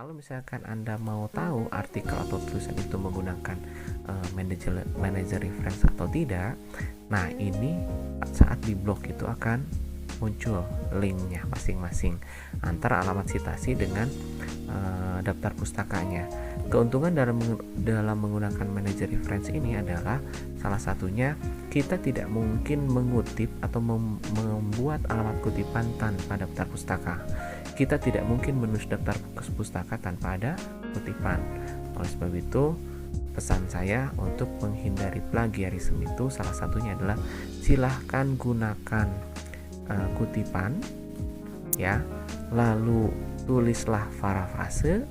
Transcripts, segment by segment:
kalau misalkan Anda mau tahu artikel atau tulisan itu menggunakan manager reference atau tidak, nah ini saat di blog itu akan muncul linknya masing-masing antara alamat citasi dengan daftar pustakanya. Keuntungan dalam menggunakan manager reference ini adalah salah satunya kita tidak mungkin mengutip atau membuat alamat kutipan tanpa daftar pustaka. Kita tidak mungkin menulis daftar pustaka tanpa ada kutipan. Oleh sebab itu, pesan saya untuk menghindari plagiarisme itu salah satunya adalah silahkan gunakan kutipan ya, lalu tulislah parafrase,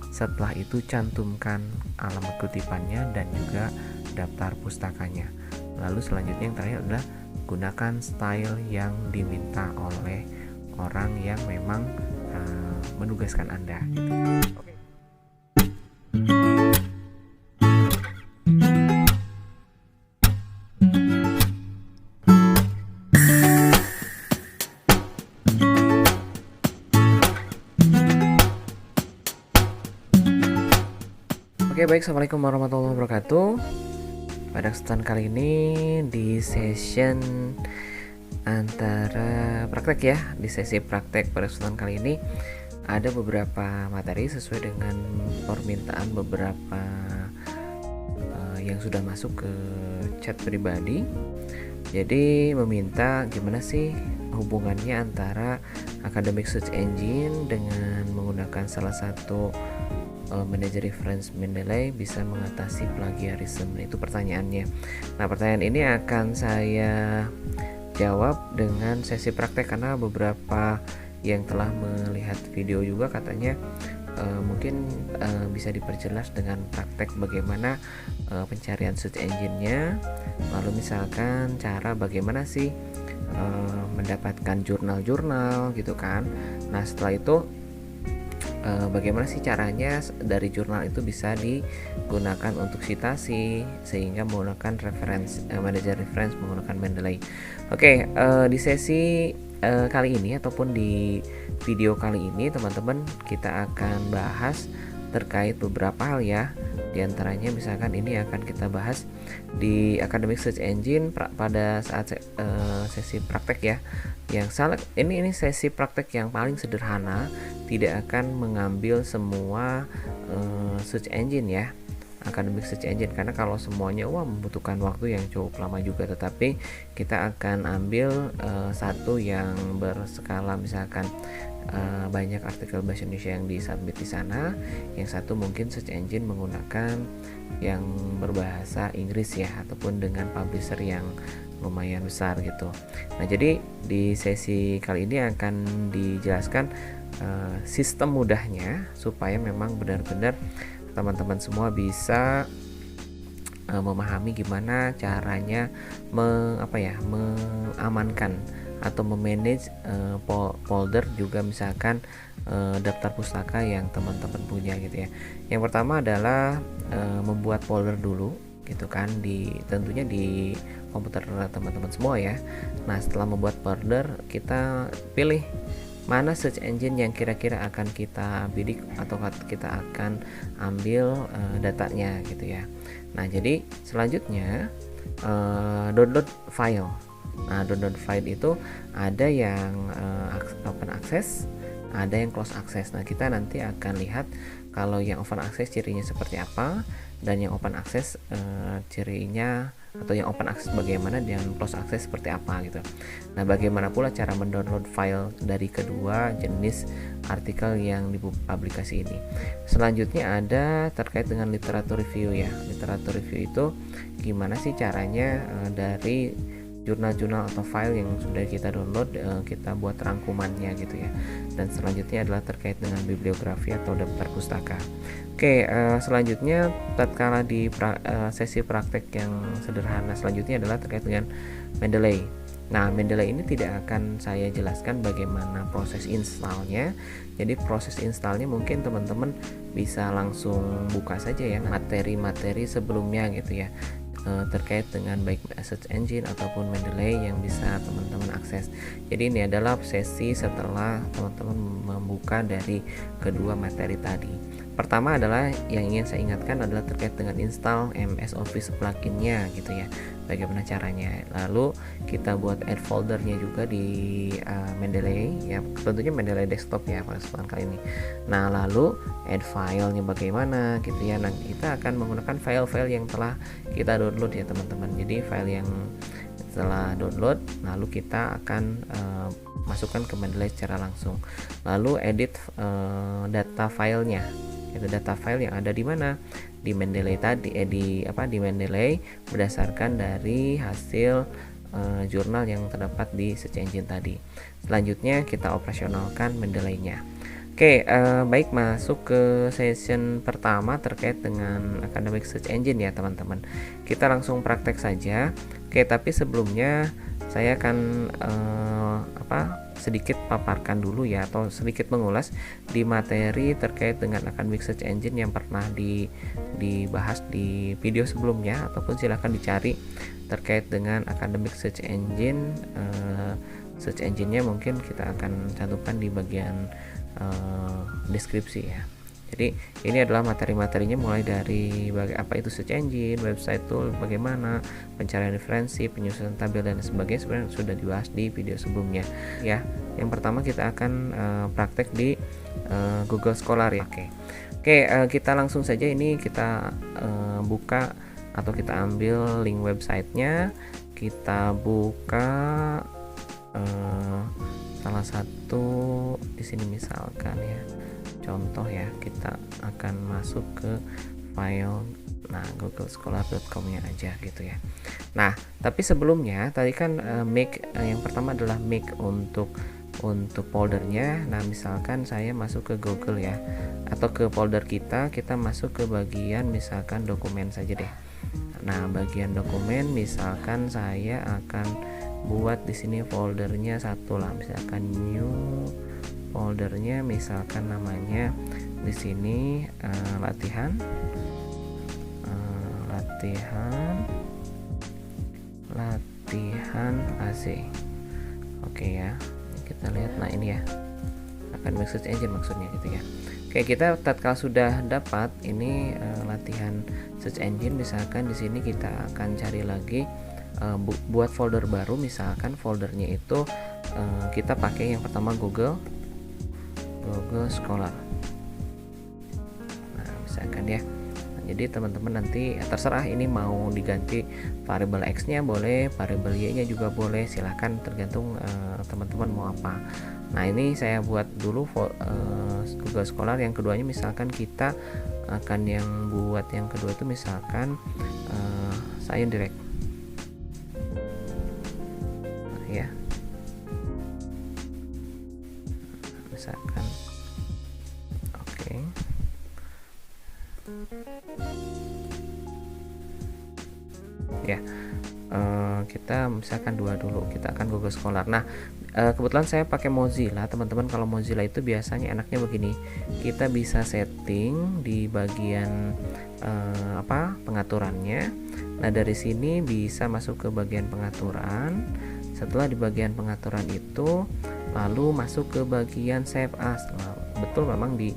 setelah itu cantumkan alamat kutipannya dan juga daftar pustakanya. Lalu selanjutnya yang terakhir adalah gunakan style yang diminta oleh orang yang memang menugaskan Anda gitu. Oke. Oke, baik, assalamualaikum warahmatullahi wabarakatuh. Pada kesempatan kali ini di session antara praktek ya, di sesi praktek pada kesempatan kali ini ada beberapa materi sesuai dengan permintaan beberapa yang sudah masuk ke chat pribadi. Jadi meminta gimana sih hubungannya antara academic search engine dengan menggunakan salah satu manager reference Mendeley bisa mengatasi plagiarisme. Itu pertanyaannya. Nah, pertanyaan ini akan saya jawab dengan sesi praktek karena beberapa yang telah melihat video juga katanya mungkin bisa diperjelas dengan praktek bagaimana pencarian search engine-nya, lalu misalkan cara bagaimana sih mendapatkan jurnal-jurnal gitu kan. Nah, setelah itu bagaimana sih caranya dari jurnal itu bisa digunakan untuk citasi sehingga menggunakan manager reference menggunakan Mendeley. Oke, di sesi kali ini ataupun di video kali ini teman-teman kita akan bahas terkait beberapa hal ya. Di antaranya misalkan ini akan kita bahas di academic search engine pada saat sesi praktek ya. Ini sesi praktek yang paling sederhana, tidak akan mengambil semua search engine ya, academic search engine, karena kalau semuanya membutuhkan waktu yang cukup lama juga. Tetapi kita akan ambil satu yang berskala misalkan banyak artikel bahasa Indonesia yang disubmit di sana, yang satu mungkin search engine menggunakan yang berbahasa Inggris ya, ataupun dengan publisher yang lumayan besar gitu. Nah, jadi di sesi kali ini akan dijelaskan sistem mudahnya supaya memang benar-benar teman-teman semua bisa memahami gimana caranya mengamankan atau memanage folder juga misalkan daftar pustaka yang teman-teman punya gitu ya. Yang pertama adalah membuat folder dulu gitu kan, tentunya di komputer teman-teman semua ya. Nah, setelah membuat folder, kita pilih mana search engine yang kira-kira akan kita bidik atau kita akan ambil datanya gitu ya. Nah, jadi selanjutnya download file. Nah, download file itu ada yang open access, ada yang close access. Nah, kita nanti akan lihat kalau yang open access cirinya seperti apa, dan yang open access cirinya, atau yang open access bagaimana, dan close access seperti apa gitu. Nah, bagaimana pula cara mendownload file dari kedua jenis artikel yang di publikasi ini. Selanjutnya ada terkait dengan literatur review ya. Literatur review itu gimana sih caranya dari jurnal-jurnal atau file yang sudah kita download, kita buat rangkumannya gitu ya. Dan selanjutnya adalah terkait dengan bibliografi atau daftar pustaka. Oke, selanjutnya tatkala di sesi praktek yang sederhana selanjutnya adalah terkait dengan Mendeley. Nah, Mendeley ini tidak akan saya jelaskan bagaimana proses installnya. Jadi proses installnya mungkin teman-teman bisa langsung buka saja ya materi-materi sebelumnya gitu ya. terkait dengan baik search engine ataupun Mendeley yang bisa teman-teman akses. Jadi ini adalah sesi setelah teman-teman membuka dari kedua materi tadi. Pertama adalah yang ingin saya ingatkan adalah terkait dengan install MS Office pluginnya gitu ya, bagaimana caranya. Lalu kita buat add foldernya juga di Mendeley ya, tentunya Mendeley desktop ya pada kesempatan kali ini. Nah lalu add filenya bagaimana gitu ya. Nah kita akan menggunakan file-file yang telah kita download ya teman-teman. Jadi file yang setelah download lalu kita akan masukkan ke Mendeley secara langsung. Lalu edit data filenya. Itu data file yang ada di mana, di Mendeley tadi di Mendeley berdasarkan dari hasil jurnal yang terdapat di search engine tadi. Selanjutnya kita operasionalkan Mendeley-nya. Oke, baik, masuk ke session pertama terkait dengan academic search engine ya teman-teman. Kita langsung praktek saja. Oke, tapi sebelumnya saya akan sedikit paparkan dulu ya, atau sedikit mengulas di materi terkait dengan academic search engine yang pernah dibahas di video sebelumnya, ataupun silahkan dicari terkait dengan academic search engine. Search engine-nya mungkin kita akan cantumkan di bagian deskripsi ya. Jadi ini adalah materi-materinya mulai dari apa itu search engine, website tool, bagaimana pencarian referensi, penyusunan tabel dan sebagainya, sebenarnya sudah dibahas di video sebelumnya ya. Yang pertama kita akan praktek di Google Scholar ya. Oke, kita langsung saja ini kita buka atau kita ambil link websitenya, kita buka salah satu di sini misalkan ya. Contoh ya, kita akan masuk ke file googlescholar.com-nya aja gitu ya. Nah, tapi sebelumnya tadi kan make yang pertama adalah make untuk foldernya. Nah, misalkan saya masuk ke Google ya, atau ke folder kita masuk ke bagian misalkan dokumen saja deh. Nah, bagian dokumen misalkan saya akan buat di sini foldernya satu lah, misalkan new foldernya misalkan namanya di sini latihan AC. Oke ya, kita lihat. Nah ini ya, akan search engine maksudnya gitu ya. Oke, kita tatkala sudah dapat ini latihan search engine, misalkan di sini kita akan cari lagi buat folder baru. Misalkan foldernya itu kita pakai yang pertama Google Scholar. Nah, misalkan ya. Jadi teman-teman nanti terserah ini mau diganti variabel X-nya boleh, variabel Y-nya juga boleh, silahkan tergantung teman-teman mau apa. Nah, ini saya buat dulu Google Scholar. Yang keduanya misalkan kita akan yang buat yang kedua itu misalkan Science Direct. Nah, ya. Misalkan oke. Ya, kita misalkan dua dulu, kita akan Google Scholar. Nah, kebetulan saya pakai Mozilla teman-teman. Kalau Mozilla itu biasanya enaknya begini, kita bisa setting di bagian pengaturannya. Nah, dari sini bisa masuk ke bagian pengaturan. Setelah di bagian pengaturan itu lalu masuk ke bagian save as. Nah, betul memang di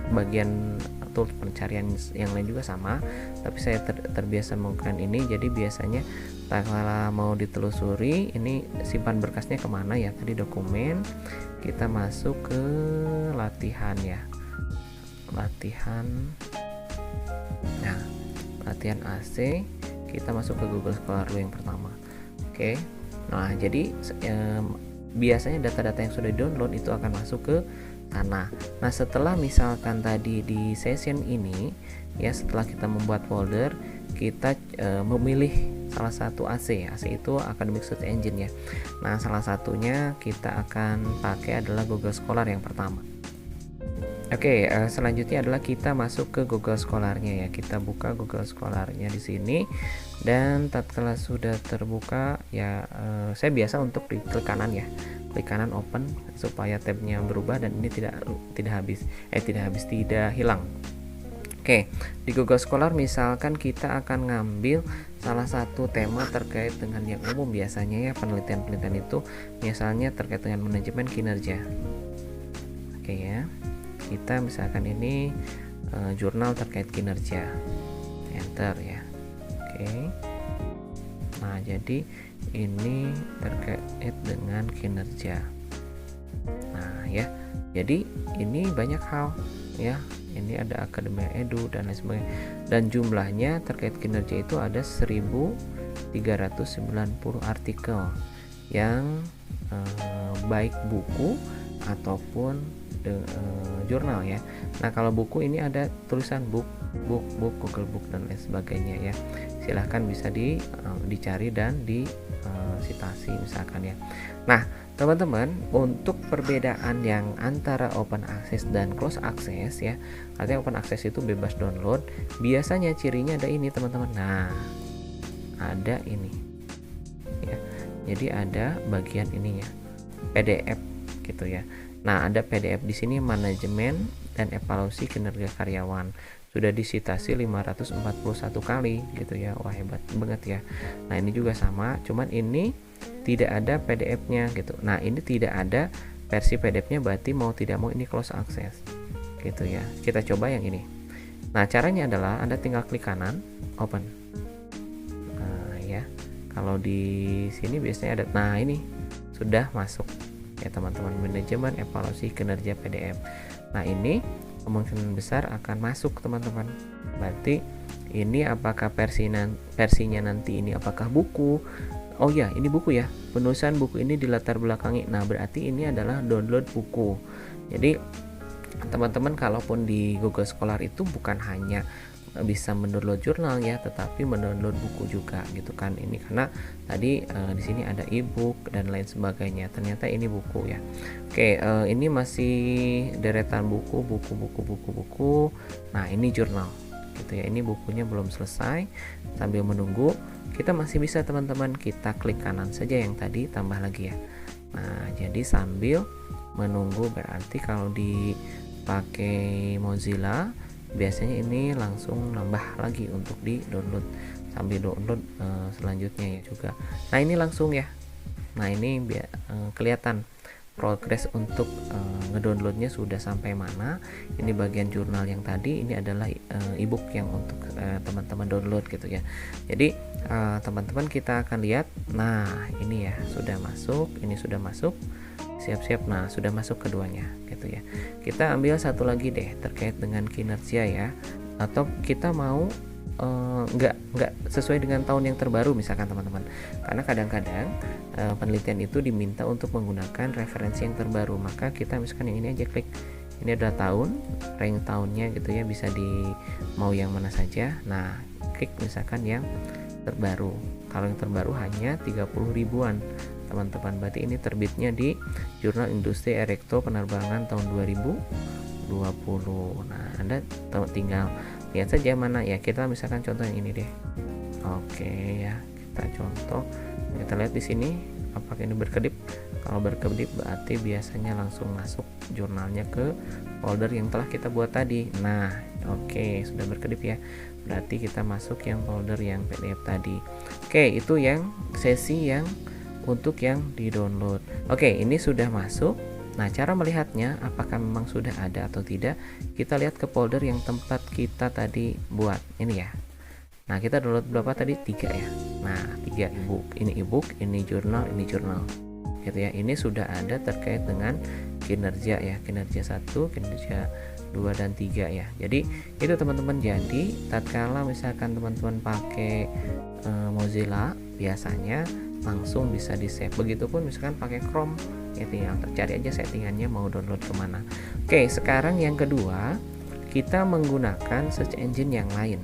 bagian tool pencarian yang lain juga sama, tapi saya terbiasa menggunakan ini. Jadi biasanya kalau mau ditelusuri ini simpan berkasnya kemana ya, tadi dokumen, kita masuk ke latihan ya, latihan AC, kita masuk ke Google Scholar yang pertama. Oke. Nah, jadi biasanya data-data yang sudah download itu akan masuk ke sana. Nah, setelah misalkan tadi di session ini ya, setelah kita membuat folder, kita memilih salah satu AC itu Academic Search Engine ya. Nah, salah satunya kita akan pakai adalah Google Scholar yang pertama. Oke, selanjutnya adalah kita masuk ke Google Scholar-nya ya. Kita buka Google Scholar-nya di sini, dan tatkala sudah terbuka ya, saya biasa untuk klik kanan ya, klik kanan open supaya tabnya berubah dan ini tidak hilang. Oke, di Google Scholar misalkan kita akan ngambil salah satu tema terkait dengan yang umum. Biasanya ya penelitian-penelitian itu misalnya terkait dengan manajemen kinerja. Oke ya, kita misalkan ini jurnal terkait kinerja, enter ya. Oke, nah jadi ini terkait dengan kinerja. Nah ya, jadi ini banyak hal ya. Ini ada Akademia Edu dan lain sebagainya, dan jumlahnya terkait kinerja itu ada 1390 artikel yang baik buku ataupun jurnal ya. Nah kalau buku ini ada tulisan book, Google Book dan lain sebagainya ya. Silahkan bisa dicari dan disitasi misalkan ya. Nah teman-teman, untuk perbedaan yang antara open access dan close access ya, artinya open access itu bebas download, biasanya cirinya ada ini teman-teman. Nah ada ini ya, jadi ada bagian ininya PDF gitu ya. Nah ada PDF di sini, manajemen dan evaluasi kinerja karyawan, sudah disitasi 541 kali gitu ya. Wah hebat banget ya. Nah ini juga sama, cuman ini tidak ada PDF-nya gitu. Nah ini tidak ada versi PDF-nya, berarti mau tidak mau ini close access gitu ya. Kita coba yang ini. Nah caranya adalah Anda tinggal klik kanan, open. Nah ya, kalau di sini biasanya ada, nah ini sudah masuk ya teman-teman, manajemen evaluasi kinerja PDF. Nah ini kemungkinan besar akan masuk teman-teman. Berarti ini apakah versinya nanti ini apakah buku? Oh ya, ini buku ya. Penulisan buku ini dilatar belakangi. Nah, berarti ini adalah download buku. Jadi teman-teman kalaupun di Google Scholar itu bukan hanya bisa mendownload jurnal ya, tetapi mendownload buku juga gitu kan. Ini karena tadi di sini ada e-book dan lain sebagainya. Ternyata ini buku ya. Oke, ini masih deretan buku. Nah, ini jurnal gitu ya. Ini bukunya belum selesai. Sambil menunggu, kita masih bisa teman-teman, kita klik kanan saja yang tadi, tambah lagi ya. Nah jadi sambil menunggu, berarti kalau dipakai Mozilla biasanya ini langsung nambah lagi untuk di download, sambil download selanjutnya ya juga. Nah ini langsung ya. Nah ini kelihatan progres untuk ngedownloadnya sudah sampai mana. Ini bagian jurnal yang tadi, ini adalah ebook yang untuk teman-teman download gitu ya. Jadi teman-teman kita akan lihat, nah ini ya sudah masuk, ini sudah masuk, siap-siap. Nah sudah masuk keduanya gitu ya. Kita ambil satu lagi deh terkait dengan kinerja ya, atau kita mau nggak sesuai dengan tahun yang terbaru misalkan teman-teman, karena kadang-kadang penelitian itu diminta untuk menggunakan referensi yang terbaru. Maka kita misalkan yang ini aja klik, ini adalah tahun, rank tahunnya gitu ya, bisa di mau yang mana saja. Nah klik misalkan yang terbaru. Kalau yang terbaru hanya 30 ribuan teman-teman, berarti ini terbitnya di Jurnal Industri Elektro Penerbangan tahun 2020. Nah Anda tinggal lihat saja mana ya. Kita misalkan contoh yang ini deh. Oke ya, kita contoh, kita lihat di sini apakah ini berkedip. Kalau berkedip berarti biasanya langsung masuk jurnalnya ke folder yang telah kita buat tadi. Nah oke, sudah berkedip ya, berarti kita masuk yang folder yang PDF tadi. Oke, itu yang sesi yang untuk yang di download. Oke, ini sudah masuk. Nah, cara melihatnya apakah memang sudah ada atau tidak, kita lihat ke folder yang tempat kita tadi buat. Ini ya. Nah, kita download berapa tadi? 3 ya. Nah, 3 ebook. Ini ebook, ini jurnal, ini jurnal. Gitu ya. Ini sudah ada terkait dengan kinerja ya. Kinerja 1, kinerja 2 dan 3 ya. Jadi, itu teman-teman. Jadi, tatkala misalkan teman-teman pakai Mozilla, biasanya langsung bisa di save. Begitupun misalkan pakai Chrome, ya tinggal cari aja settingannya mau download kemana. Oke, sekarang yang kedua, kita menggunakan search engine yang lain,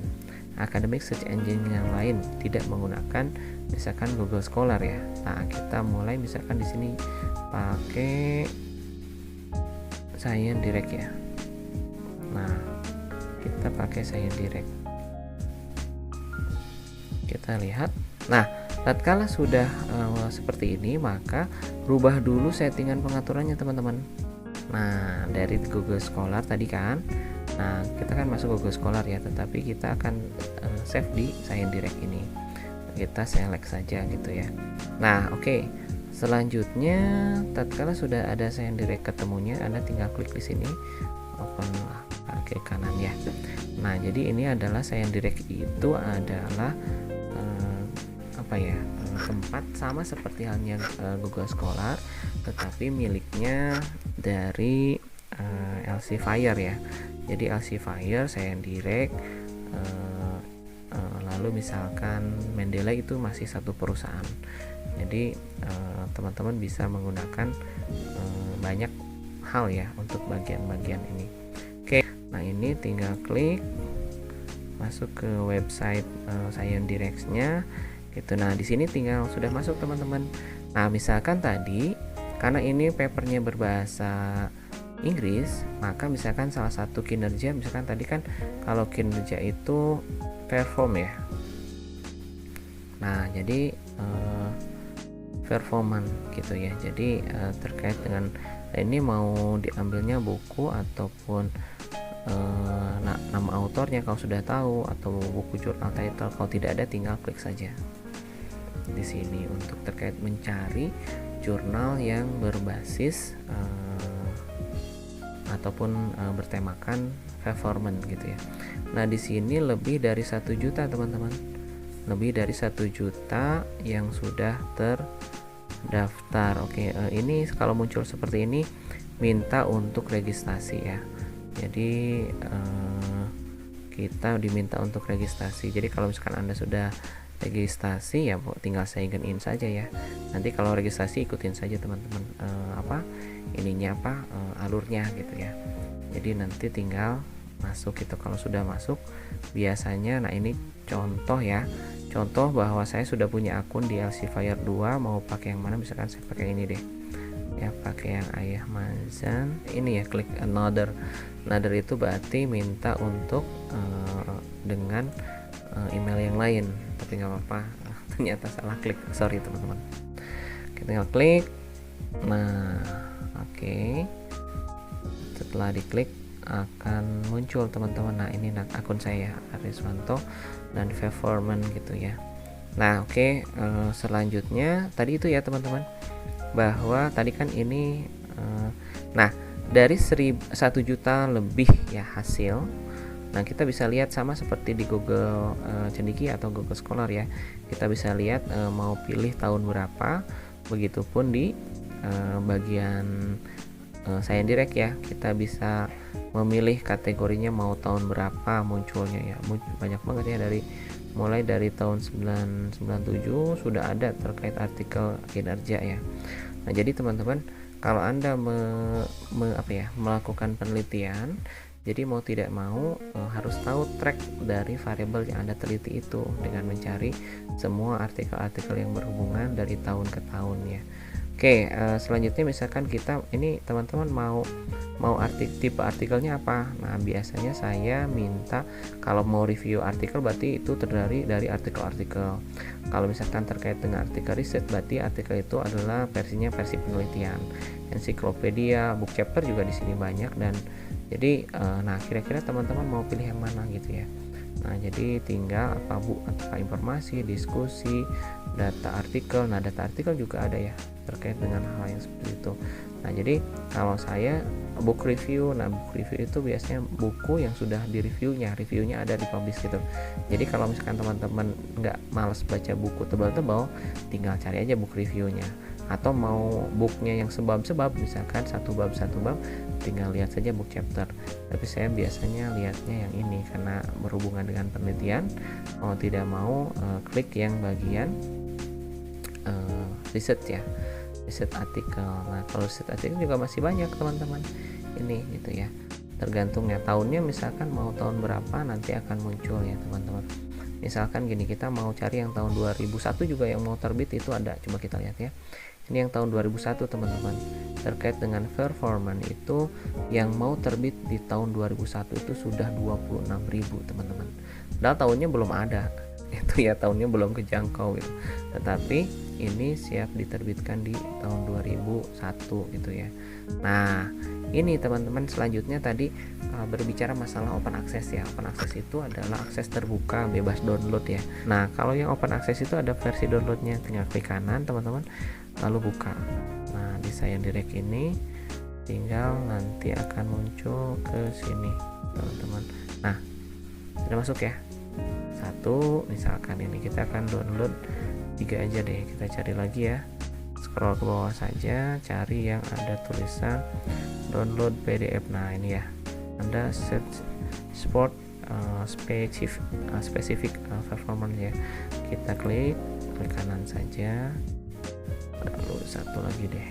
academic search engine yang lain, tidak menggunakan misalkan Google Scholar ya. Nah kita mulai misalkan di sini pakai Science Direct ya. Nah kita pakai Science Direct, kita lihat. Nah tatkala sudah seperti ini, maka rubah dulu settingan pengaturannya teman-teman. Nah dari Google Scholar tadi kan Nah, kita kan masuk Google Scholar ya, tetapi kita akan save di ScienDirect ini. Kita select saja gitu ya. Nah, oke. Selanjutnya, tatkala sudah ada ScienDirect ketemunya, Anda tinggal klik di sini, open ke kanan ya. Nah, jadi ini adalah ScienDirect itu adalah tempat sama seperti halnya Google Scholar, tetapi miliknya dari Elsevier ya. Jadi Elsevier, ScienDirect, lalu misalkan Mendeley itu masih satu perusahaan. Jadi teman-teman bisa menggunakan banyak hal ya untuk bagian-bagian ini. Oke, nah ini tinggal klik masuk ke website ScienDirect-nya gitu. Nah, di sini tinggal sudah masuk teman-teman. Nah, misalkan tadi karena ini papernya berbahasa Inggris, maka misalkan salah satu kinerja, misalkan tadi kan kalau kinerja itu perform ya. Nah, jadi performance gitu ya. Jadi terkait dengan ini mau diambilnya buku ataupun nama autornya kalau sudah tahu, atau buku jurnal title, kalau tidak ada tinggal klik saja di sini untuk terkait mencari jurnal yang berbasis ataupun bertemakan performance gitu ya. Nah, di sini lebih dari 1 juta teman-teman, lebih dari 1 juta yang sudah terdaftar. Oke, ini kalau muncul seperti ini minta untuk registrasi ya. Jadi kita diminta untuk registrasi. Jadi kalau misalkan Anda sudah registrasi ya tinggal sign in saja ya. Nanti kalau registrasi ikutin saja teman-teman alurnya gitu ya. Jadi nanti tinggal masuk gitu. Kalau sudah masuk biasanya, nah ini contoh ya, contoh bahwa saya sudah punya akun di Elsevier 2, mau pakai yang mana, misalkan saya pakai ini deh ya, pakai yang Ayah Mazan ini ya. Klik another itu berarti minta untuk dengan email yang lain, tapi nggak apa-apa. Ternyata salah klik, sorry teman-teman. Kita tinggal klik. Nah, oke. Setelah diklik akan muncul teman-teman. Nah, ini akun saya Ariswanto dan performance gitu ya. Nah, oke. Selanjutnya tadi itu ya teman-teman, bahwa tadi kan ini nah dari 1 juta lebih ya hasil. Nah, kita bisa lihat sama seperti di Google Cendekia atau Google Scholar ya. Kita bisa lihat mau pilih tahun berapa. Begitupun di bagian ScienDirect ya. Kita bisa memilih kategorinya mau tahun berapa munculnya ya. Banyak banget ya, mulai dari tahun 997 sudah ada terkait artikel kinerja ya. Nah, jadi teman-teman, kalau Anda melakukan penelitian, jadi mau tidak mau harus tahu track dari variabel yang Anda teliti itu dengan mencari semua artikel-artikel yang berhubungan dari tahun ke tahun ya. Oke, selanjutnya misalkan kita ini teman-teman mau tipe artikelnya apa. Nah, biasanya saya minta kalau mau review artikel berarti itu terdiri dari artikel-artikel. Kalau misalkan terkait dengan artikel riset, berarti artikel itu adalah versinya versi penelitian. Ensiklopedia, book chapter juga di sini banyak. Dan jadi nah kira-kira teman-teman mau pilih yang mana gitu ya. Nah, jadi tinggal apa informasi, diskusi, data artikel. Nah, data artikel juga ada ya terkait dengan hal yang seperti itu. Nah, jadi kalau saya book review, nah book review itu biasanya buku yang sudah reviewnya ada di publish gitu. Jadi kalau misalkan teman-teman nggak malas baca buku tebal-tebal, tinggal cari aja book reviewnya. Atau mau booknya yang sebab-sebab, misalkan satu bab tinggal lihat saja book chapter. Tapi saya biasanya lihatnya yang ini karena berhubungan dengan penelitian, mau tidak mau klik yang bagian riset ya, riset artikel. Nah, kalau riset artikel juga masih banyak teman-teman ini gitu ya, tergantung ya tahunnya. Misalkan mau tahun berapa nanti akan muncul ya teman-teman. Misalkan gini, kita mau cari yang tahun 2001 juga yang mau terbit itu ada. Coba kita lihat ya. Ini yang tahun 2001 teman-teman. Terkait dengan performance itu yang mau terbit di tahun 2001 itu sudah 26.000 teman-teman. Padahal tahunnya belum ada. Itu ya, tahunnya belum kejangkau gitu. Tetapi ini siap diterbitkan di tahun 2001 gitu ya. Nah, ini teman-teman, selanjutnya tadi berbicara masalah open access ya. Open access itu adalah akses terbuka, bebas download ya. Nah, kalau yang open access itu ada versi downloadnya, tinggal klik kanan teman-teman, lalu buka. Nah, di ScienDirect ini tinggal nanti akan muncul ke sini teman-teman. Nah, sudah masuk ya. Satu, misalkan ini kita akan download 3 aja deh, kita cari lagi ya, scroll ke bawah saja, cari yang ada tulisan download PDF. Nah ini ya, Anda search support specific performance ya, kita klik kanan saja, lalu satu lagi deh,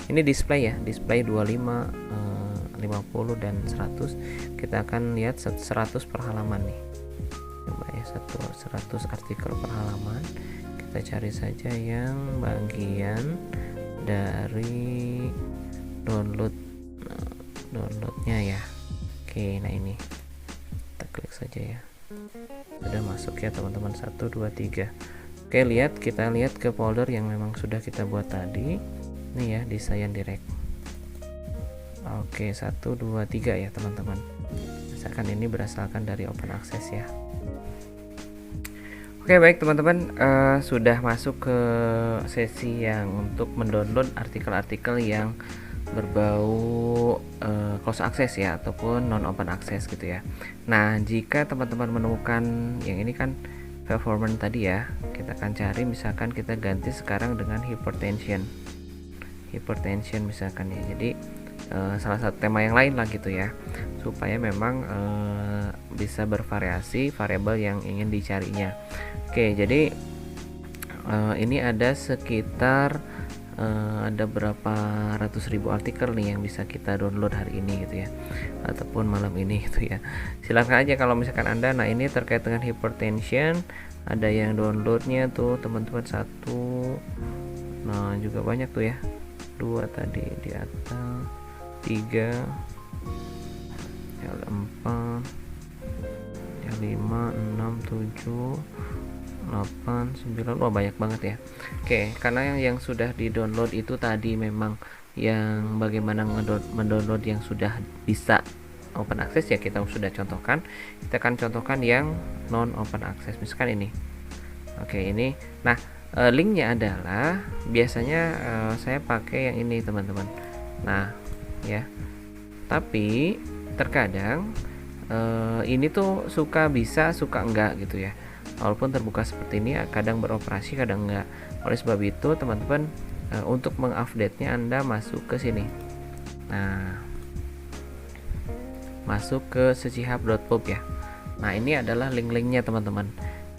ini display ya, display 25, 50 dan 100. Kita akan lihat 100 per halaman nih, coba ya, 100 artikel per halaman. Kita cari saja yang bagian dari downloadnya ya. Oke, nah ini kita klik saja ya, sudah masuk ya teman-teman, 1, 2, 3. Oke, kita lihat ke folder yang memang sudah kita buat tadi nih ya, di ScienDirect. Oke, 1, 2, 3 ya teman-teman, misalkan ini berasalkan dari open access ya. Oke, baik teman-teman, sudah masuk ke sesi yang untuk mendownload artikel-artikel yang berbau close access ya, ataupun non open access gitu ya. Nah, jika teman-teman menemukan yang ini kan performance tadi ya, kita akan cari, misalkan kita ganti sekarang dengan hypertension misalkan ya. Jadi salah satu tema yang lain lah gitu ya, supaya memang bisa bervariasi variabel yang ingin dicarinya. Oke, jadi ini ada sekitar ada berapa ratus ribu artikel nih yang bisa kita download hari ini gitu ya, ataupun malam ini gitu ya. Silahkan aja kalau misalkan Anda, nah ini terkait dengan hypertension, ada yang downloadnya tuh teman-teman 1, nah juga banyak tuh ya, 2 tadi di atas, 3 ya, 4 ya, 5, 6, 7, 8, 9, wah banyak banget ya. Oke, karena yang sudah di download itu tadi memang yang bagaimana mendownload yang sudah bisa open access ya, kita sudah contohkan. Kita akan contohkan yang non open access, misalkan ini. Oke, ini nah linknya adalah biasanya saya pakai yang ini teman-teman. Nah ya, tapi terkadang ini tuh suka bisa suka enggak gitu ya, walaupun terbuka seperti ini, kadang beroperasi kadang enggak. Oleh sebab itu teman-teman, untuk mengupdate-nya Anda masuk ke sini, nah masuk ke secihab.pub ya. Nah ini adalah link-linknya teman-teman.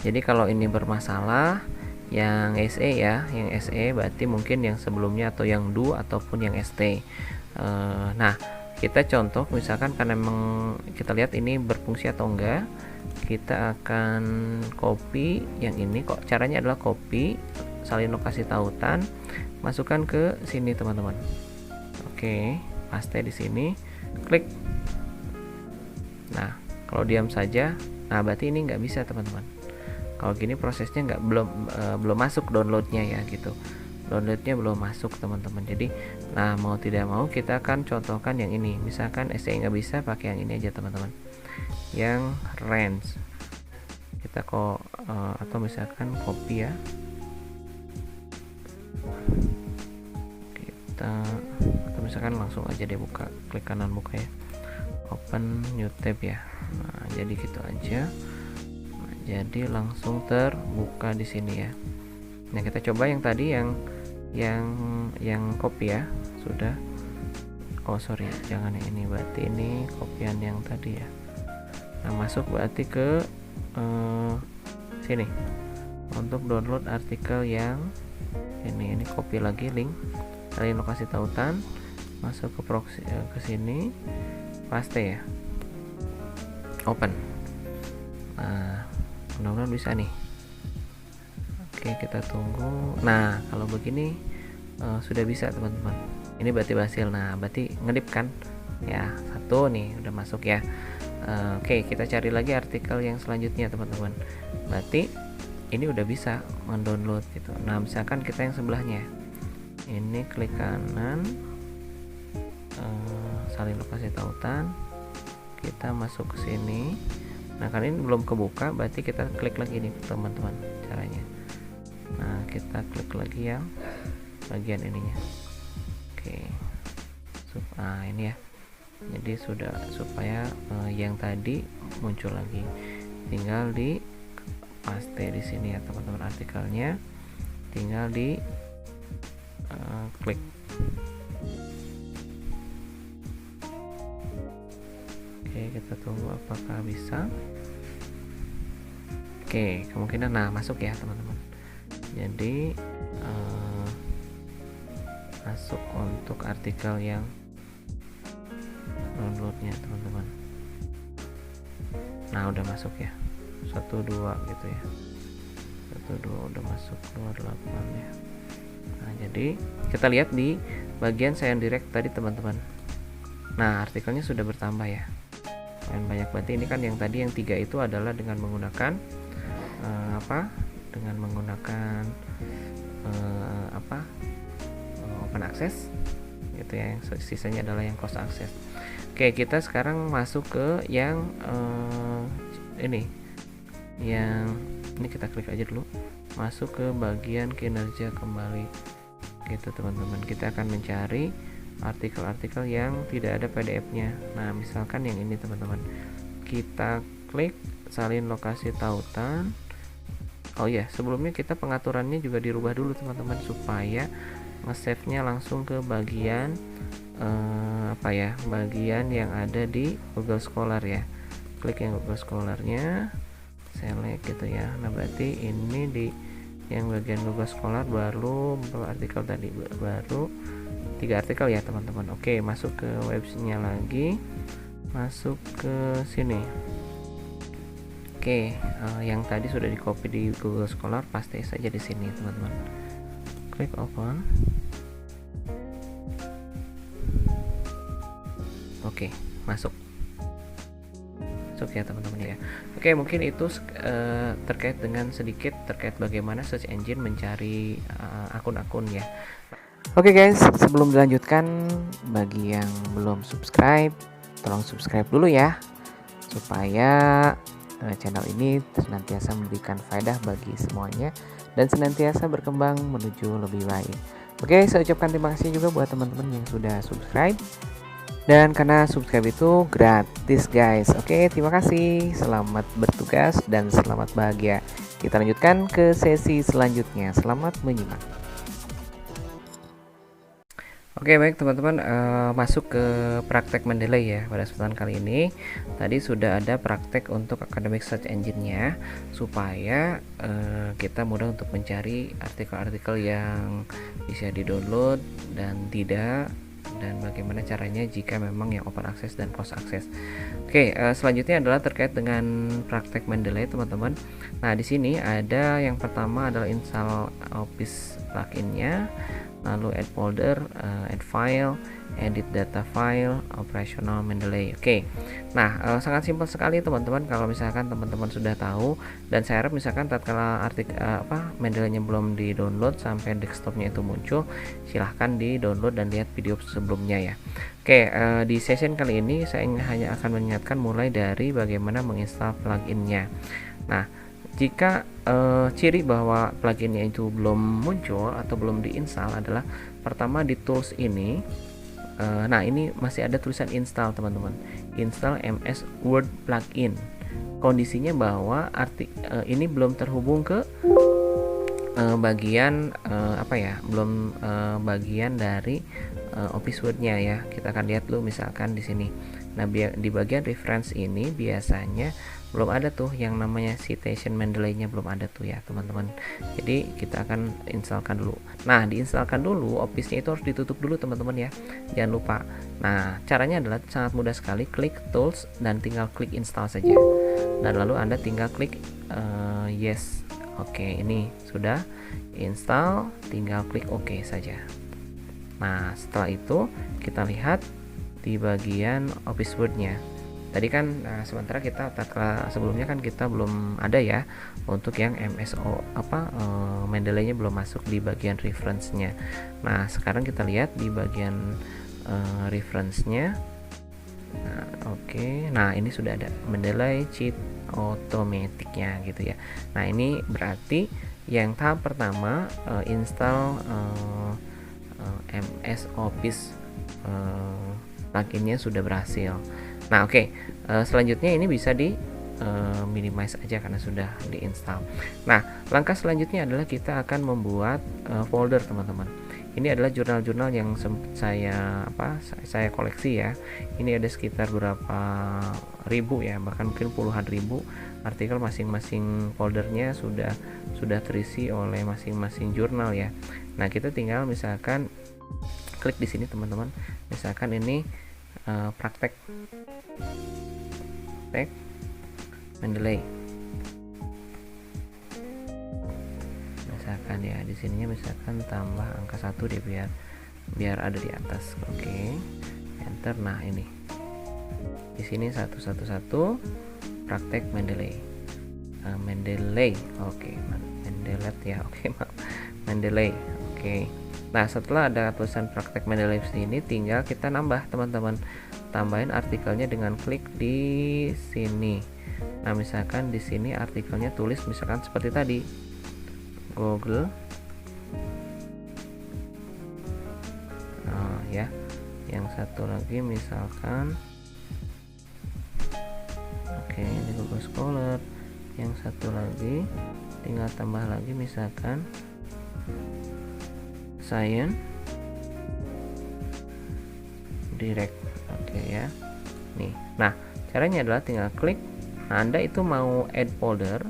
Jadi kalau ini bermasalah yang SE ya, yang SE berarti mungkin yang sebelumnya atau yang DU ataupun yang ST. Nah kita contoh misalkan, karena memang kita lihat ini berfungsi atau enggak, kita akan copy yang ini. Kok caranya adalah copy, salin lokasi tautan, masukkan ke sini teman-teman. Oke, paste di sini, klik. Nah kalau diam saja, nah berarti ini nggak bisa teman-teman. Kalau gini prosesnya belum masuk downloadnya ya gitu, downloadnya belum masuk teman-teman. Jadi nah mau tidak mau kita akan contohkan yang ini, misalkan SE nggak bisa, pakai yang ini aja teman-teman, yang range. Kita atau misalkan copy ya, kita atau misalkan langsung aja deh buka, klik kanan buka ya, open new tab ya. Nah jadi gitu aja, nah, jadi langsung terbuka di sini ya. Nah kita coba yang tadi yang copy ya, sudah. Oh sorry, jangan yang ini, berarti ini kopian yang tadi ya. Nah masuk berarti ke sini untuk download artikel yang ini copy lagi link, salin lokasi tautan, masuk ke proxy ke sini, paste ya, open. Nah mudah-mudahan bisa nih. Oke, kita tunggu. Nah kalau begini sudah bisa teman-teman, ini berarti berhasil. Nah berarti ngedip kan ya, satu nih udah masuk ya. Oke, kita cari lagi artikel yang selanjutnya teman-teman, berarti ini udah bisa mendownload gitu. Nah misalkan kita yang sebelahnya ini, klik kanan, salin lokasi tautan, kita masuk ke sini. Nah kali ini belum kebuka, berarti kita klik lagi nih teman-teman caranya. Nah kita klik lagi yang bagian ininya. Oke, nah ini ya, jadi sudah supaya yang tadi muncul lagi, tinggal di paste di sini ya teman-teman, artikelnya tinggal di klik. Oke, kita tunggu apakah bisa. Oke, kemungkinan nah masuk ya teman-teman. Jadi masuk untuk artikel yang downloadnya teman-teman. Nah udah masuk ya, 12 gitu ya, 12 udah masuk, 28 ya. Nah jadi kita lihat di bagian Science Direct tadi teman-teman. Nah artikelnya sudah bertambah ya, banyak. Berarti ini kan yang tadi yang 3 itu adalah dengan menggunakan dengan menggunakan open access gitu ya, yang sisanya adalah yang closed access. Oke, kita sekarang masuk ke yang ini kita klik aja dulu, masuk ke bagian kinerja kembali gitu teman-teman. Kita akan mencari artikel-artikel yang tidak ada PDF-nya. Nah misalkan yang ini teman-teman, kita klik salin lokasi tautan. Oh ya, sebelumnya kita pengaturannya juga dirubah dulu teman-teman, supaya nge-save-nya langsung ke bagian bagian yang ada di Google Scholar ya. Klik yang Google Scholar-nya, select gitu ya. Nah berarti ini di yang bagian Google Scholar baru artikel tadi, baru 3 artikel ya teman-teman. Oke, masuk ke websitenya lagi, masuk ke sini. Oke, yang tadi sudah di copy di Google Scholar, paste saja di sini teman-teman. Klik open. Oke, masuk ya teman-teman ya. Oke, mungkin itu terkait dengan sedikit terkait bagaimana search engine mencari akun-akun ya. Oke guys, sebelum dilanjutkan, bagi yang belum subscribe, tolong subscribe dulu ya, supaya channel ini senantiasa memberikan faedah bagi semuanya dan senantiasa berkembang menuju lebih baik. Oke, saya ucapkan terima kasih juga buat teman-teman yang sudah subscribe, dan karena subscribe itu gratis guys. Oke, terima kasih, selamat bertugas dan selamat bahagia. Kita lanjutkan ke sesi selanjutnya. Selamat menyimak. Oke baik teman-teman, masuk ke praktek Mendeley ya. Pada kesempatan kali ini tadi sudah ada praktek untuk academic search engine-nya, supaya kita mudah untuk mencari artikel-artikel yang bisa di-download dan tidak, dan bagaimana caranya jika memang yang open access dan closed access. Oke, selanjutnya adalah terkait dengan praktek Mendeley teman-teman. Nah di sini ada yang pertama adalah install Office plugin-nya, lalu add folder, add file, edit data file, operational Mendeley. Oke. Nah, sangat simpel sekali teman-teman. Kalau misalkan teman-teman sudah tahu, dan saya harap misalkan tatkala Mendeley-nya belum di-download sampai desktopnya itu muncul, silahkan di-download dan lihat video sebelumnya ya. Oke, di session kali ini saya hanya akan mengingatkan mulai dari bagaimana menginstal plugin-nya. Nah, jika ciri bahwa pluginnya itu belum muncul atau belum diinstal adalah pertama di tools ini. Nah ini masih ada tulisan install teman-teman, install MS Word plugin. Kondisinya bahwa ini belum terhubung ke bagian belum bagian dari Office Word-nya ya. Kita akan lihat dulu misalkan di sini. Nah di bagian reference ini biasanya belum ada tuh yang namanya citation Mendeley-nya, belum ada tuh ya teman-teman. Jadi kita akan instalkan dulu. Nah diinstalkan dulu, Office-nya itu harus ditutup dulu teman-teman ya, jangan lupa. Nah caranya adalah sangat mudah sekali, klik tools dan tinggal klik install saja, dan lalu Anda tinggal klik yes. Oke, ini sudah install, tinggal klik OK saja. Nah setelah itu kita lihat di bagian Office Word-nya. Tadi kan sementara kita sebelumnya kan kita belum ada ya untuk yang MSO Mendeley-nya belum masuk di bagian reference-nya. Nah sekarang kita lihat di bagian reference-nya. Nah, oke. Nah, ini sudah ada Mendeley cheat automatic-nya gitu ya. Nah, ini berarti yang tahap pertama install MS Office pluginnya sudah berhasil. Nah, oke. Selanjutnya ini bisa di minimize aja karena sudah diinstal. Nah, langkah selanjutnya adalah kita akan membuat folder, teman-teman. Ini adalah jurnal-jurnal yang saya koleksi ya. Ini ada sekitar berapa ribu ya, bahkan mungkin puluhan ribu artikel. Masing-masing foldernya sudah terisi oleh masing-masing jurnal ya. Nah, kita tinggal misalkan klik di sini, teman-teman. Misalkan ini praktek Mendeley. Misalkan ya di sininya misalkan tambah angka 1 deh biar ada di atas. Oke. Enter. Nah, ini. Di sini 111 praktek Mendeley. Mendeley. Oke, Mendelet ya. Oke, maaf. Mendeley. Oke. Nah, setelah ada tulisan praktek Mendeley sini, tinggal kita nambah, teman-teman. Tambahin artikelnya dengan klik di sini. Nah, misalkan di sini artikelnya tulis misalkan seperti tadi, Google. Nah, ya. Yang satu lagi misalkan, oke, ini Google Scholar. Yang satu lagi tinggal tambah lagi misalkan Science Direct. Oke ya. Nih. Nah, caranya adalah tinggal klik. Nah, Anda itu mau add folder,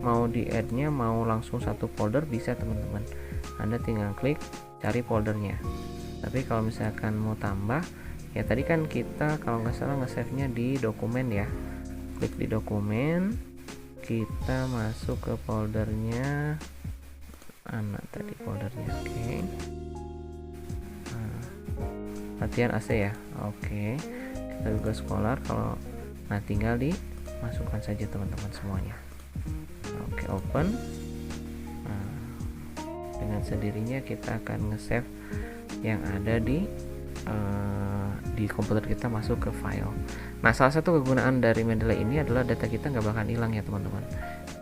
mau di add-nya mau langsung satu folder bisa, teman-teman. Anda tinggal klik cari foldernya. Tapi kalau misalkan mau tambah, ya tadi kan kita kalau nggak salah nge-save-nya di dokumen ya. Klik di dokumen, kita masuk ke foldernya. Mana tadi foldernya? Oke. Nah, latihan AC ya. Oke. Kita juga Scholar. Kalau tinggal dimasukkan saja, teman-teman, semuanya. Oke, open. Nah, dengan sendirinya kita akan nge-save yang ada di komputer kita masuk ke file. Nah, salah satu kegunaan dari Mendeley ini adalah data kita nggak bakal hilang ya, teman-teman.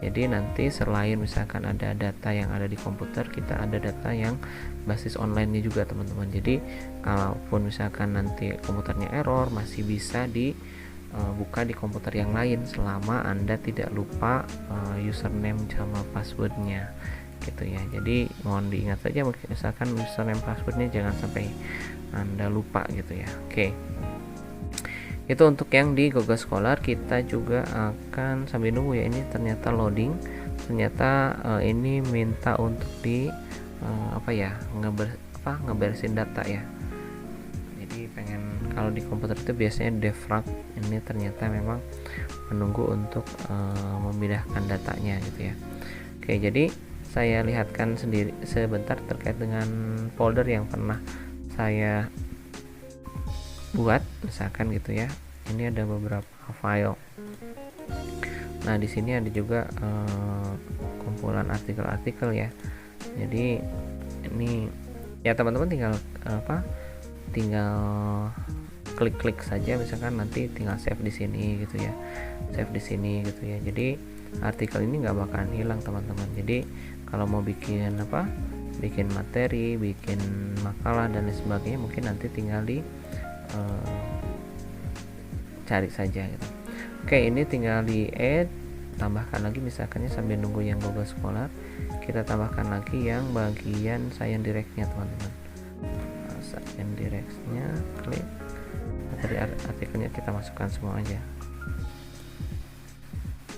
Jadi nanti selain misalkan ada data yang ada di komputer, kita ada data yang basis online-nya juga, teman-teman. Jadi kalaupun misalkan nanti komputernya error, masih bisa dibuka di komputer yang lain selama Anda tidak lupa username sama passwordnya gitu ya. Jadi mohon diingat saja, misalkan username passwordnya jangan sampai Anda lupa gitu ya. Oke. Itu untuk yang di Google Scholar. Kita juga akan sambil nunggu ya, ini ternyata loading. Ternyata ini minta untuk di ngebersihin data ya. Jadi pengen, kalau di komputer itu biasanya defrag, ini ternyata memang menunggu untuk memindahkan datanya gitu ya. Oke, jadi saya lihatkan sendiri sebentar terkait dengan folder yang pernah saya buat, misalkan gitu ya. Ini ada beberapa file. Nah, di sini ada juga kumpulan artikel-artikel ya. Jadi ini ya, teman-teman tinggal klik-klik saja, misalkan nanti tinggal save di sini gitu ya. Save di sini gitu ya. Jadi artikel ini nggak bakalan hilang, teman-teman. Jadi kalau mau bikin bikin materi, bikin makalah dan lain sebagainya, mungkin nanti tinggal di cari saja gitu. Oke, ini tinggal di add, tambahkan lagi misalkannya sambil nunggu yang Google Scholar, kita tambahkan lagi yang bagian Science Direct-nya, teman-teman. Science Direct-nya klik, dari artikelnya kita masukkan semua aja.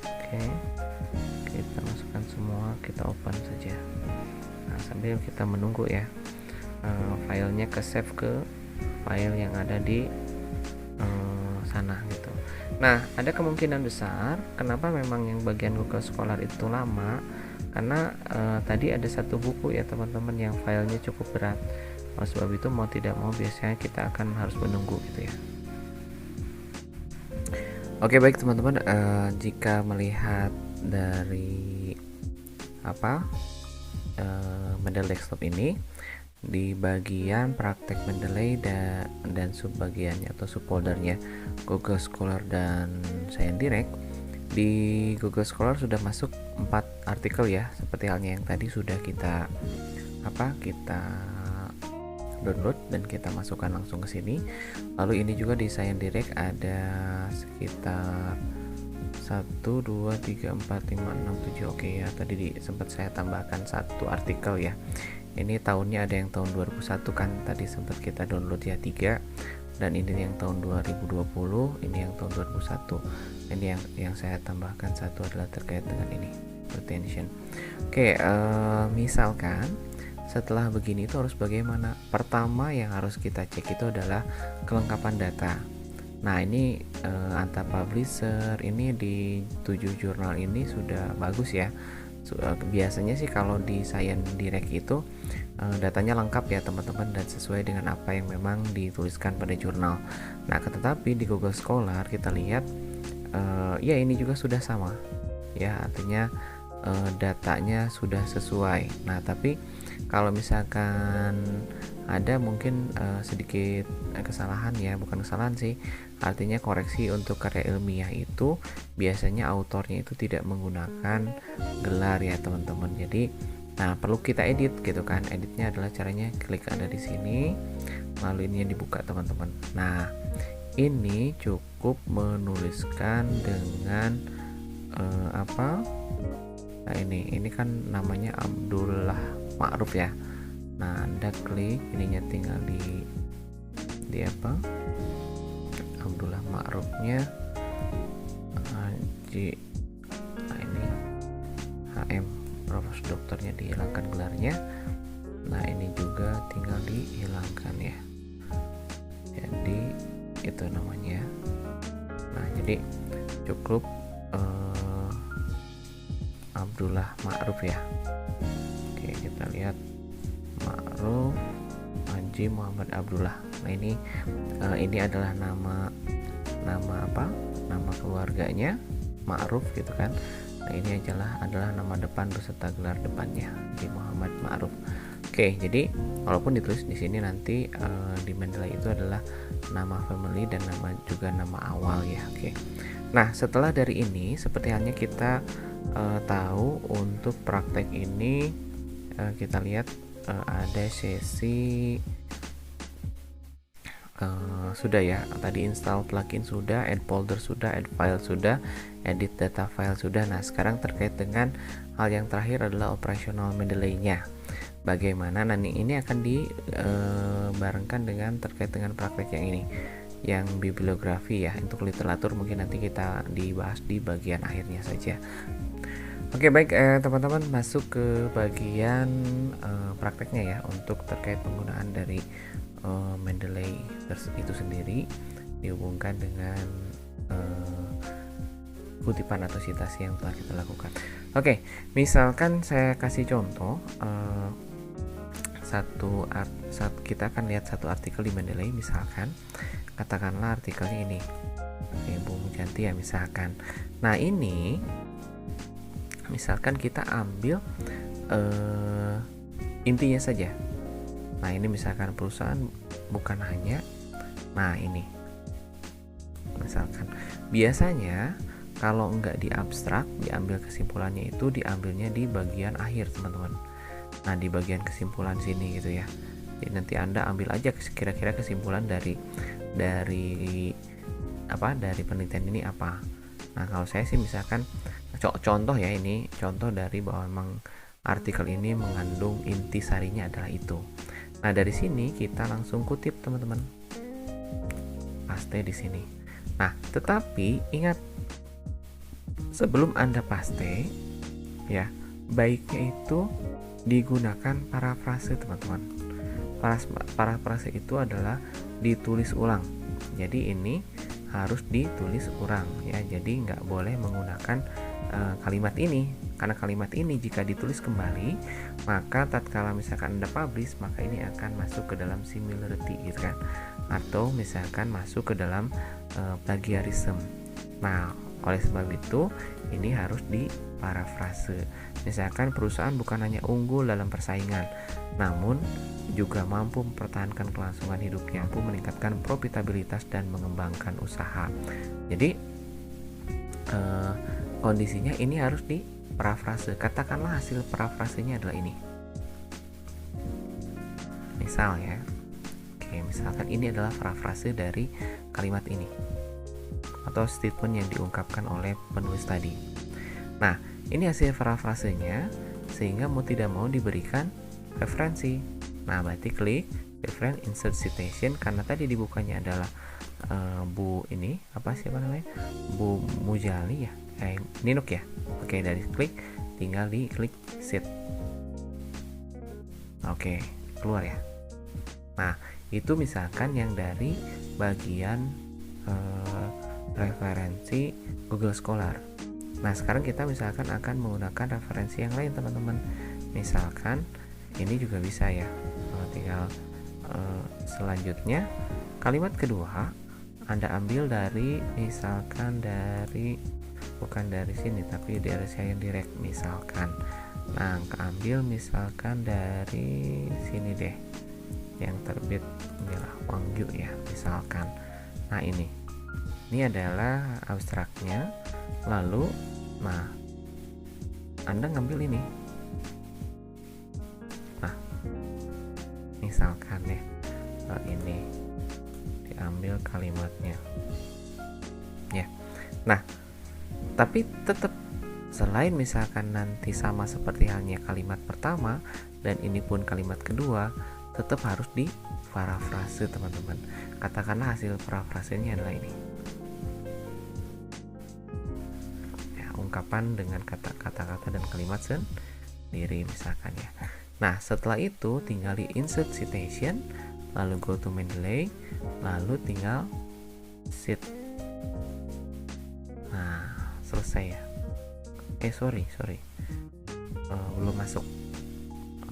Oke, kita masukkan semua, kita open saja. Nah, sambil kita menunggu ya, filenya ke save ke file yang ada di sana gitu. Nah, ada kemungkinan besar kenapa memang yang bagian Google Scholar itu lama, karena tadi ada satu buku ya, teman-teman, yang filenya cukup berat. Oleh sebab itu mau tidak mau biasanya kita akan harus menunggu gitu ya. Oke, baik teman-teman, jika melihat dari Mendeley Desktop ini, di bagian praktek Mendeley dan subbagiannya atau subfoldernya Google Scholar dan ScienDirect. Di Google Scholar sudah masuk 4 artikel ya, seperti halnya yang tadi sudah kita download dan kita masukkan langsung ke sini. Lalu ini juga di ScienDirect ada sekitar 1, 2, 3, 4, 5, 6, 7. Oke ya, tadi sempat saya tambahkan 1 artikel ya. Ini tahunnya ada yang tahun 2001 kan, tadi sempat kita download ya 3, dan ini yang tahun 2020, ini yang tahun 2001. Ini yang saya tambahkan 1 adalah terkait dengan ini, retention. Oke, misalkan setelah begini itu harus bagaimana? Pertama yang harus kita cek itu adalah kelengkapan data. Nah ini antar publisher ini di 7 jurnal ini sudah bagus ya. Biasanya sih kalau di ScienDirect itu datanya lengkap ya teman-teman, dan sesuai dengan apa yang memang dituliskan pada jurnal. Nah tetapi di Google Scholar kita lihat ya ini juga sudah sama ya, artinya datanya sudah sesuai. Nah tapi kalau misalkan ada mungkin sedikit kesalahan ya, bukan kesalahan sih, artinya koreksi untuk karya ilmiah itu biasanya autornya itu tidak menggunakan gelar ya teman-teman. Jadi perlu kita edit gitu kan. Editnya adalah caranya klik ada di sini, lalu ini yang dibuka teman-teman. Nah ini cukup menuliskan dengan nah ini kan namanya Abdullah Ma'ruf ya. Nah Anda klik ininya, tinggal di Abdullah Ma'rufnya Haji. Nah ini HM, Profesor Dokternya dihilangkan gelarnya. Nah ini juga tinggal dihilangkan ya, jadi itu namanya. Nah jadi cukup Abdullah Ma'ruf ya. Oke, kita lihat Ma'ruf Haji Muhammad Abdullah. Nah ini adalah nama keluarganya, Ma'ruf gitu kan. Nah ini adalah nama depan beserta gelar depannya, di Muhammad Ma'ruf. Oke, jadi walaupun ditulis di sini nanti di Mendeley itu adalah nama family dan juga nama awal ya. Oke. Nah setelah dari ini, seperti halnya kita tahu untuk praktek ini kita lihat ada sesi sudah ya, tadi install plugin sudah, add folder sudah, add file sudah, edit data file sudah. Nah sekarang terkait dengan hal yang terakhir adalah operasional Mendeley-nya. Bagaimana? Nah ini akan dibarengkan dengan terkait dengan praktek yang ini, yang bibliografi ya. Untuk literatur mungkin nanti kita dibahas di bagian akhirnya saja. Oke baik teman-teman, masuk ke bagian prakteknya ya, untuk terkait penggunaan dari Mendeley itu sendiri dihubungkan dengan kutipan atau citasi yang telah kita lakukan. Oke, misalkan saya kasih contoh saat kita akan lihat satu artikel di Mendeley, misalkan katakanlah artikelnya ini Bu Mujanti ya misalkan. Nah ini misalkan kita ambil intinya saja. Nah ini misalkan perusahaan bukan hanya, nah ini misalkan biasanya kalau enggak di abstrak, diambil kesimpulannya itu diambilnya di bagian akhir teman-teman. Nah di bagian kesimpulan sini gitu ya. Jadi nanti Anda ambil aja kira-kira kesimpulan dari penelitian ini apa. Nah kalau saya sih misalkan contoh ya, ini contoh dari bahwa memang artikel ini mengandung inti sarinya adalah itu. Nah dari sini kita langsung kutip teman-teman, paste di sini. Nah tetapi ingat, sebelum Anda paste ya, baiknya itu digunakan parafrase teman-teman. Parafrase itu adalah ditulis ulang. Jadi ini harus ditulis ulang ya. Jadi nggak boleh menggunakan kalimat ini, karena kalimat ini jika ditulis kembali, maka tatkala misalkan Anda publish, maka ini akan masuk ke dalam similarity gitu kan, atau misalkan masuk ke dalam plagiarism. Nah oleh sebab itu ini harus diparafrase. Misalkan perusahaan bukan hanya unggul dalam persaingan, namun juga mampu mempertahankan kelangsungan hidupnya, mampu meningkatkan profitabilitas dan mengembangkan usaha. Jadi kondisinya ini harus diparafrase. Katakanlah hasil parafrasenya adalah ini. Misal ya, misalkan ini adalah parafrase dari kalimat ini atau statement yang diungkapkan oleh penulis tadi. Nah, ini hasil parafrasenya, sehingga mau tidak mau diberikan referensi. Nah, berarti klik reference insert citation, karena tadi dibukanya adalah Bu Mujali ya, Ninuk ya. Oke, dari klik tinggal di klik set. Oke, keluar ya. Nah, itu misalkan yang dari bagian referensi Google Scholar. Nah, sekarang kita misalkan akan menggunakan referensi yang lain, teman-teman. Misalkan ini juga bisa ya. Tinggal selanjutnya kalimat kedua Anda ambil dari, misalkan dari, bukan dari sini tapi dari saya direct misalkan. Nah, ambil misalkan dari sini deh, yang terbit inilah Wangyu ya misalkan. Nah, ini adalah abstraknya. Lalu nah, Anda ngambil ini. Nah, misalkan ya, ini diambil kalimatnya ya. Nah, tapi tetap selain misalkan nanti sama seperti halnya kalimat pertama dan ini pun kalimat kedua, tetap harus di parafrase, teman-teman. Katakanlah hasil parafrasenya adalah ini ya, ungkapan dengan kata-kata dan kalimat sendiri misalkan ya. Nah, setelah itu tinggal di insert citation, lalu go to Mendeley, lalu tinggal sit. Nah, selesai ya. Sorry belum masuk.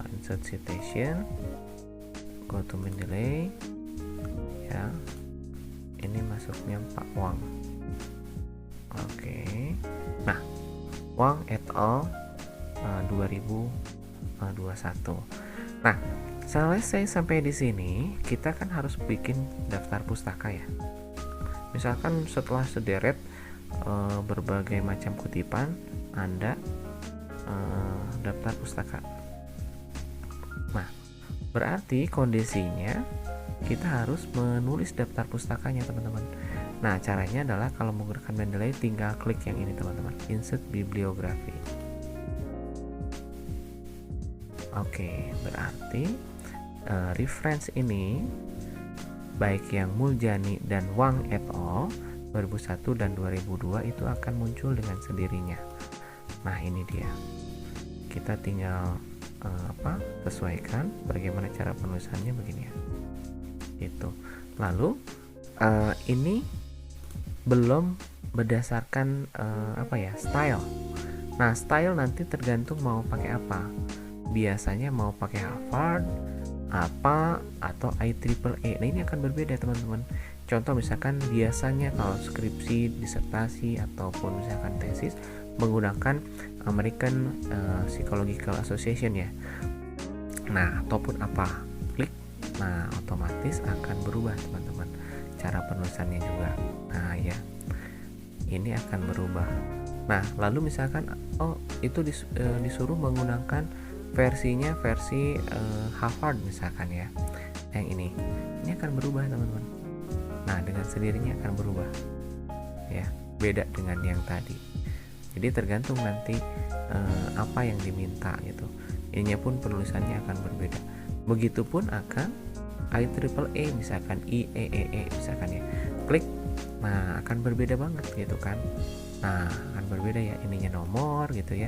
Insert citation, go to Mendeley ya, ini masuknya Pak Wang. Oke. Nah, Wang et al 2021. Nah, selesai sampai di sini, kita kan harus bikin daftar pustaka ya. Misalkan setelah sederet berbagai macam kutipan, Anda daftar pustaka. Nah, berarti kondisinya kita harus menulis daftar pustakanya, teman-teman. Nah, caranya adalah kalau menggunakan Mendeley tinggal klik yang ini, teman-teman, insert bibliografi. Oke, berarti reference ini baik yang Muljani dan Wang et al 2001 dan 2002 itu akan muncul dengan sendirinya. Nah, ini dia. Kita tinggal sesuaikan bagaimana cara penulisannya begini ya. Itu. Lalu ini belum berdasarkan style. Nah, style nanti tergantung mau pakai apa. Biasanya mau pakai Harvard atau IEEE. Nah, ini akan berbeda, teman-teman. Contoh misalkan biasanya kalau skripsi, disertasi ataupun misalkan tesis menggunakan American Psychological Association ya. Nah, ataupun klik. Nah, otomatis akan berubah, teman-teman, cara penulisannya juga. Nah, ya, ini akan berubah. Nah, lalu misalkan itu disuruh menggunakan versi Harvard misalkan ya, yang ini akan berubah, teman-teman. Nah, dengan sendirinya akan berubah ya, beda dengan yang tadi. Jadi tergantung nanti apa yang diminta gitu. Ininya pun penulisannya akan berbeda. Begitupun akan IEEE misalkan, IEEE misalkan ya, klik. Nah, akan berbeda banget gitu kan. Nah, akan berbeda ya, ininya nomor gitu ya,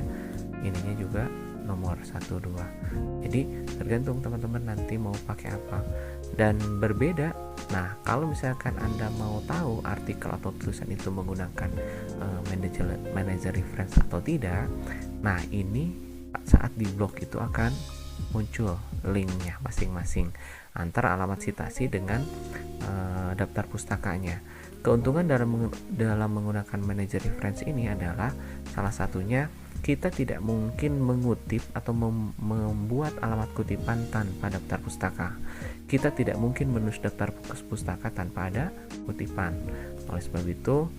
ininya juga nomor 1, 2. Jadi tergantung teman-teman nanti mau pakai apa dan berbeda. Nah, kalau misalkan Anda mau tahu artikel atau tulisan itu menggunakan manager reference atau tidak, nah ini saat di blog itu akan muncul linknya masing-masing antara alamat citasi dengan daftar pustakanya. Keuntungan dalam menggunakan manager reference ini adalah salah satunya kita tidak mungkin mengutip atau membuat alamat kutipan tanpa daftar pustaka. Kita tidak mungkin menulis daftar pustaka tanpa ada kutipan. Oleh sebab itu,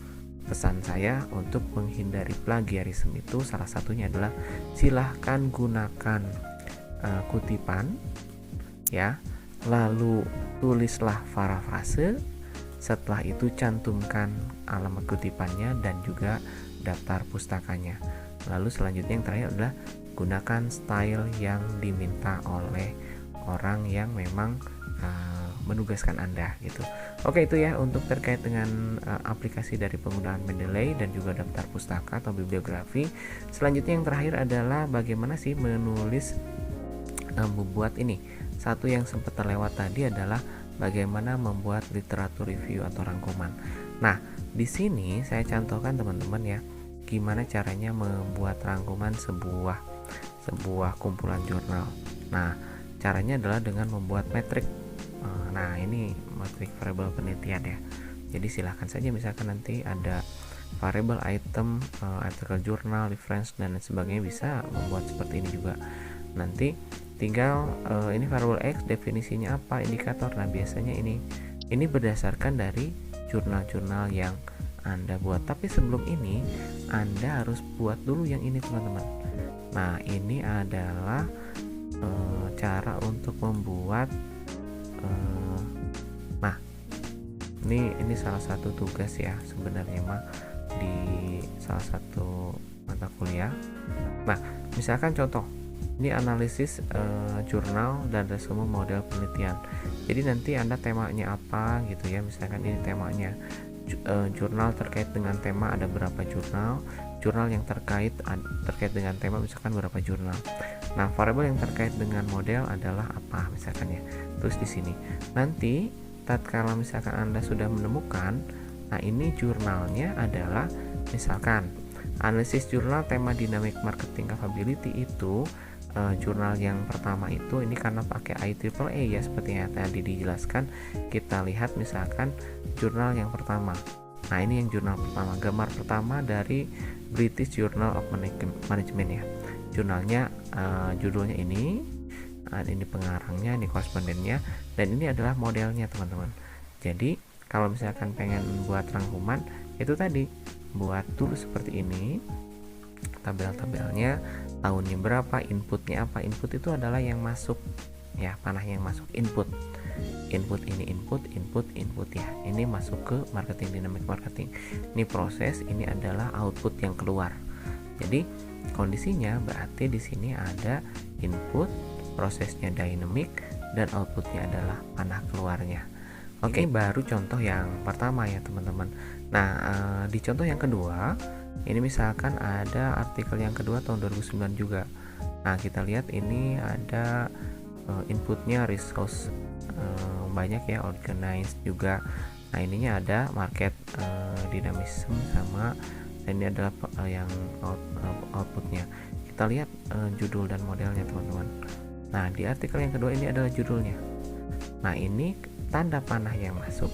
pesan saya untuk menghindari plagiarisme itu salah satunya adalah silahkan gunakan kutipan, ya. Lalu tulislah parafrase. Setelah itu cantumkan alamat kutipannya dan juga daftar pustakanya. Lalu selanjutnya yang terakhir adalah gunakan style yang diminta oleh orang yang memang menugaskan Anda gitu. Oke, itu ya untuk terkait dengan aplikasi dari penggunaan Mendeley dan juga daftar pustaka atau bibliografi. Selanjutnya yang terakhir adalah bagaimana sih menulis membuat ini. Satu yang sempat terlewat tadi adalah bagaimana membuat literatur review atau rangkuman. Nah, di sini saya contohkan teman-teman ya, gimana caranya membuat rangkuman sebuah kumpulan jurnal. Nah, caranya adalah dengan membuat metrik. Nah, ini metrik variabel penelitian ya. Jadi silahkan saja, misalkan nanti ada variabel item, artikel jurnal, reference dan lain sebagainya, bisa membuat seperti ini juga. Nanti tinggal ini variabel X definisinya apa, indikator. Nah, biasanya ini berdasarkan dari jurnal-jurnal yang Anda buat. Tapi sebelum ini Anda harus buat dulu yang ini teman-teman. Nah, ini adalah cara untuk membuat nah, ini salah satu tugas ya sebenarnya mah di salah satu mata kuliah. Nah, misalkan contoh ini analisis jurnal dan resume model penelitian. Jadi nanti Anda temanya apa gitu ya. Misalkan ini temanya jurnal terkait dengan tema, ada berapa jurnal yang terkait dengan tema, misalkan berapa jurnal. Nah, variabel yang terkait dengan model adalah apa misalkan ya. Terus di sini nanti tatkala misalkan Anda sudah menemukan, nah ini jurnalnya adalah misalkan analisis jurnal tema dynamic marketing capability itu jurnal yang pertama itu ini karena pakai IEEE ya seperti yang tadi dijelaskan. Kita lihat misalkan jurnal yang pertama. Nah, ini yang jurnal pertama, gambar pertama dari British Journal of Management ya. Jurnalnya judulnya ini pengarangnya, ini korespondennya, dan ini adalah modelnya teman-teman. Jadi kalau misalkan pengen buat rangkuman itu tadi, buat dulu seperti ini tabel-tabelnya, tahunnya berapa, inputnya apa. Input itu adalah yang masuk ya, panah yang masuk, input ini input ya, ini masuk ke marketing, dynamic marketing. Ini proses, ini adalah output yang keluar. Jadi kondisinya berarti di sini ada input, prosesnya dynamic, dan outputnya adalah panah keluarnya. Oke, ini baru contoh yang pertama ya teman-teman. Nah, di contoh yang kedua ini misalkan ada artikel yang kedua tahun 2009 juga. Nah, kita lihat ini ada inputnya resource banyak ya, organized juga. Nah, ininya ada market dynamism sama, dan ini adalah yang outputnya. Kita lihat judul dan modelnya teman-teman. Nah, di artikel yang kedua ini adalah judulnya. Nah, ini tanda panah yang masuk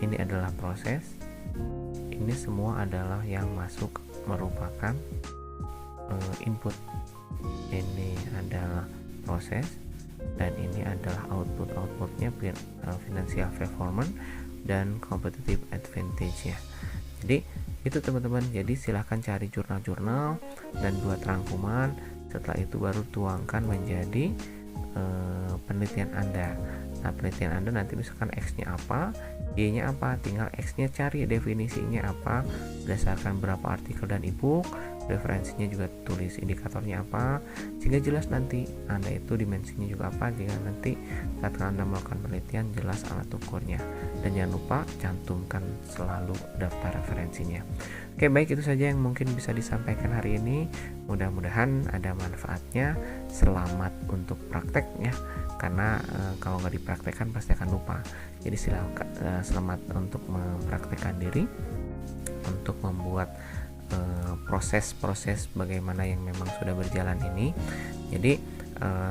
ini adalah proses, ini semua adalah yang masuk merupakan input, ini adalah proses, dan ini adalah outputnya financial performance dan competitive advantage ya. Jadi itu teman-teman, jadi silahkan cari jurnal-jurnal dan buat rangkuman. Setelah itu baru tuangkan menjadi penelitian Anda. Nah, penelitian Anda nanti misalkan X-nya apa, Y-nya apa, tinggal X-nya cari definisinya apa, berdasarkan berapa artikel dan ebook, referensinya juga tulis, indikatornya apa, sehingga jelas nanti Anda itu dimensinya juga apa, jika nanti saat Anda melakukan penelitian jelas alat ukurnya. Dan jangan lupa cantumkan selalu daftar referensinya. Oke, baik, itu saja yang mungkin bisa disampaikan hari ini. Mudah-mudahan ada manfaatnya. Selamat untuk prakteknya, karena kalau nggak dipraktekkan pasti akan lupa. Jadi silakan selamat untuk mempraktekkan diri, untuk membuat proses-proses bagaimana yang memang sudah berjalan ini. Jadi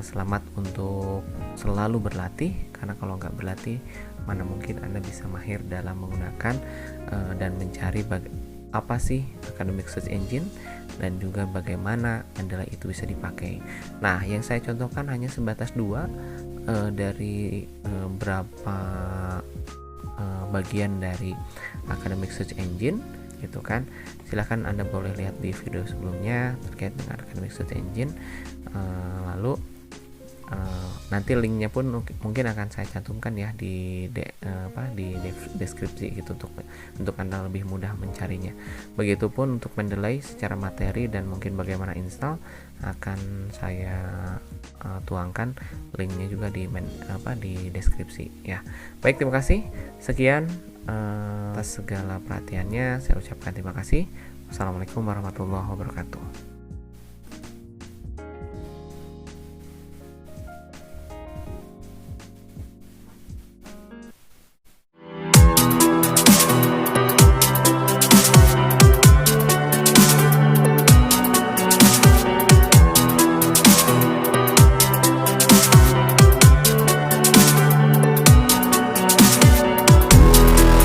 selamat untuk selalu berlatih, karena kalau nggak berlatih mana mungkin Anda bisa mahir dalam menggunakan dan mencari apa sih Academic Search Engine dan juga bagaimana Mendeley itu bisa dipakai. Nah, yang saya contohkan hanya sebatas dua dari berapa bagian dari Academic Search Engine gitu kan. Silahkan Anda boleh lihat di video sebelumnya terkait dengan Academic Search Engine. Lalu nanti linknya pun mungkin akan saya cantumkan ya di deskripsi gitu untuk Anda lebih mudah mencarinya. Begitupun untuk Mendeley secara materi dan mungkin bagaimana install akan saya tuangkan linknya juga di deskripsi ya. Baik, terima kasih. Sekian atas segala perhatiannya, saya ucapkan terima kasih. Wassalamualaikum warahmatullahi wabarakatuh.